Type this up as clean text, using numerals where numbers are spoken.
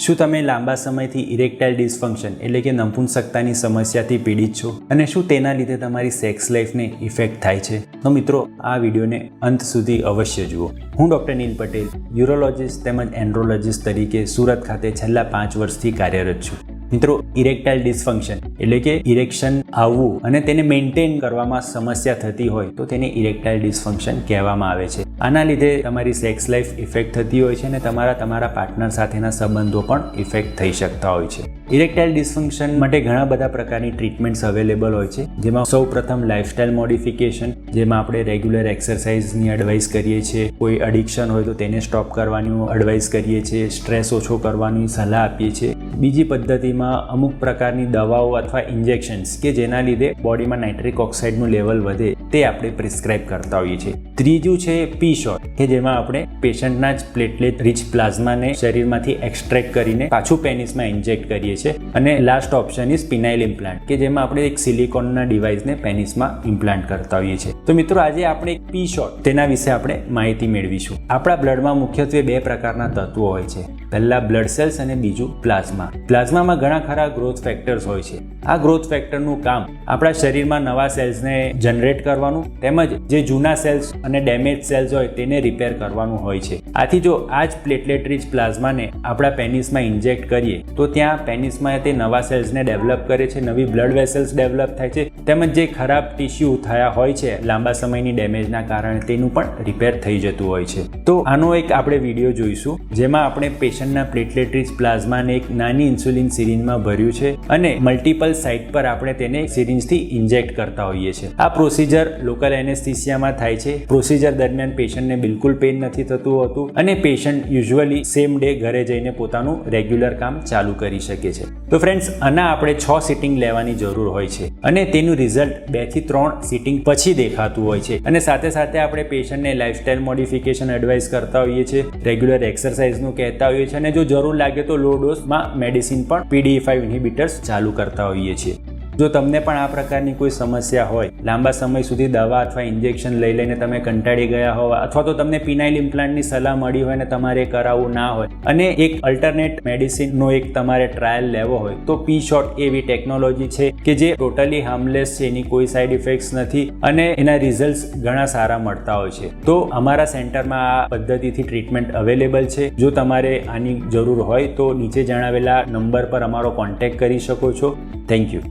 શું તમે લાંબા સમયથી ઇરેક્ટાઇલ ડિસફંક્શન એટલે કે નપુંસકતાની સમસ્યાથી પીડિત છો અને શું તેના લીધે તમારી સેક્સ લાઈફને ઇફેક્ટ થાય છે? તો મિત્રો, આ વિડીયોને અંત સુધી અવશ્ય જુઓ. હું ડૉક્ટર નીલ પટેલ, યુરોલોજિસ્ટ તેમજ એન્ડ્રોલોજિસ્ટ તરીકે સુરત ખાતે છેલ્લા 5 વર્ષથી કાર્યરત છું. મિત્રો, ઇરેક્ટાઇલ ડિસફંક્શન એટલે કે ઇરેક્શન આવવું અને તેને મેન્ટેન કરવામાં સમસ્યા થતી હોય તો તેને ઇરેક્ટાઇલ ડિસફંક્શન કહેવામાં આવે છે. આના લીધે તમારી સેક્સ લાઈફ ઇફેક્ટ થતી હોય છે અને તમારા પાર્ટનર સાથેના સંબંધો પણ ઇફેક્ટ થઈ શકતા હોય છે. ઇરેક્ટાઇલ ડિસફંક્શન માટે ઘણા બધા પ્રકારની ટ્રીટમેન્ટ્સ અવેલેબલ હોય છે, જેમાં સૌ પ્રથમ લાઇફસ્ટાઇલ મોડિફિકેશન, જેમાં આપણે રેગ્યુલર એક્સરસાઇઝની એડવાઇસ કરીએ છીએ. કોઈ એડિક્શન હોય તો તેને સ્ટોપ કરવાની એડવાઇસ કરીએ છીએ. સ્ટ્રેસ ઓછો કરવાની સલાહ આપીએ છીએ. બીજી પદ્ધતિમાં અમુક પ્રકારની દવાઓ અથવા ઇન્જેક્શન્સ કે જેના લીધે બોડીમાં નાઇટ્રિક ઓક્સાઇડનું લેવલ વધે તે આપણે પ્રિસ્ક્રાઇબ કરતા હોઈએ છીએ. ત્રીજું છે પી શોટ, કે જેમાં આપણે પેશન્ટના જ પ્લેટલેટ રિચ પ્લાઝમાને શરીરમાંથી એક્સ્ટ્રેક્ટ કરીને પાછું પેનિસમાં ઇન્જેક્ટ કરીએ છીએ. અને લાસ્ટ ઓપ્શન ઇઝ પિનાઇલ ઇમ્પ્લાન્ટ, કે જેમાં આપણે એક સિલિકોનના ડિવાઇસને પેનિસમાં ઇમ્પ્લાન્ટ કરતા હોઈએ છીએ. તો મિત્રો, આજે આપણે એક પી શોટ તેના વિશે આપણે માહિતી મેળવીશું. આપણા બ્લડમાં મુખ્યત્વે 2 પ્રકારના તત્વો હોય છે. પહેલા બ્લડ સેલ્સ અને બીજું પ્લાઝમા. પ્લાઝમામાં ઘણા ખરા ગ્રોથ ફેક્ટર્સ હોય છે. આ ગ્રોથ ફેક્ટરનું કામ આપણા શરીરમાં નવા સેલ્સને જનરેટ કરવાનું તેમજ જે જૂના સેલ્સ અને ડેમેજ સેલ્સ હોય તેને રિપેર કરવાનું હોય છે. આથી જો આ જ પ્લેટલેટ રિચ પ્લાઝમાને આપણા પેનિસમાં ઇન્જેક્ટ કરીએ તો ત્યાં પેનિસમાં તે નવા સેલ્સને ડેવલપ કરે છે, નવી બ્લડ વેસલ્સ ડેવલપ થાય છે, તેમજ જે ખરાબ ટિશ્યુ થયા હોય છે લાંબા સમયની ડેમેજના કારણે તેનું પણ રિપેર થઈ જતું હોય છે. તો આનો એક આપણે વિડીયો જોઈશું, જેમાં આપણે પેશન્ટના પ્લેટલેટ રિચ પ્લાઝમાને એક નાની ઇન્સ્યુલિન સિરિંજમાં ભર્યું છે અને મલ્ટિપલ સાઇટ પર આપણે તેને સિરિંજથી ઇન્જેક્ટ કરતા હોઈએ છીએ. આ પ્રોસિજર લોકલ એનેસ્થિસિયામાં થાય છે. પ્રોસિજર દરમિયાન પેશન્ટને બિલકુલ પેઇન નથી થતું હોતું અને પેશન્ટ યુઝ્યુઅલી સેમ ડે ઘરે જઈને પોતાનું રેગ્યુલર કામ ચાલુ કરી શકે છે. તો ફ્રેન્ડ્સ, આના આપણે 6 સિટિંગ લેવાની જરૂર હોય છે અને તેનું રિઝલ્ટ 2 થી 3 સિટિંગ પછી દેખાતું હોય છે. અને સાથે સાથે આપણે પેશન્ટને લાઇફસ્ટાઇલ મોડિફિકેશન એડવાઇસ કરતા હોઈએ છીએ, રેગ્યુલર એક્સરસાઇઝનું કહેતા હોઈએ છીએ અને જો જરૂર લાગે તો લો ડોઝમાં મેડિસિન પણ PDE5 ઇન્હિબિટર્સ ચાલુ કરતા હોઈએ છીએ. જો તમને પણ આ પ્રકારની કોઈ સમસ્યા હોય, લાંબા સમય સુધી દવા અથવા ઇન્જેક્શન લઈને તમે કંટાળી ગયા હોવા, અથવા તો તમને પિનાઇલ ઇમ્પ્લાન્ટની સલાહ મળી હોય અને તમારે કરાવવું ના હોય અને એક અલ્ટરનેટ મેડિસિનનો એક તમારે ટ્રાયલ લેવો હોય, તો પી શોટ એવી ટેકનોલોજી છે કે જે ટોટલી હાર્મલેસ છે, એની કોઈ સાઇડ ઇફેક્ટ્સ નથી અને એના રિઝલ્ટ્સ ઘણા સારા મળતા હોય છે. તો અમારા સેન્ટરમાં આ પદ્ધતિથી ટ્રીટમેન્ટ અવેલેબલ છે. જો તમારે આની જરૂર હોય તો નીચે જણાવેલા નંબર પર અમારો કોન્ટેક્ટ કરી શકો છો. Thank you.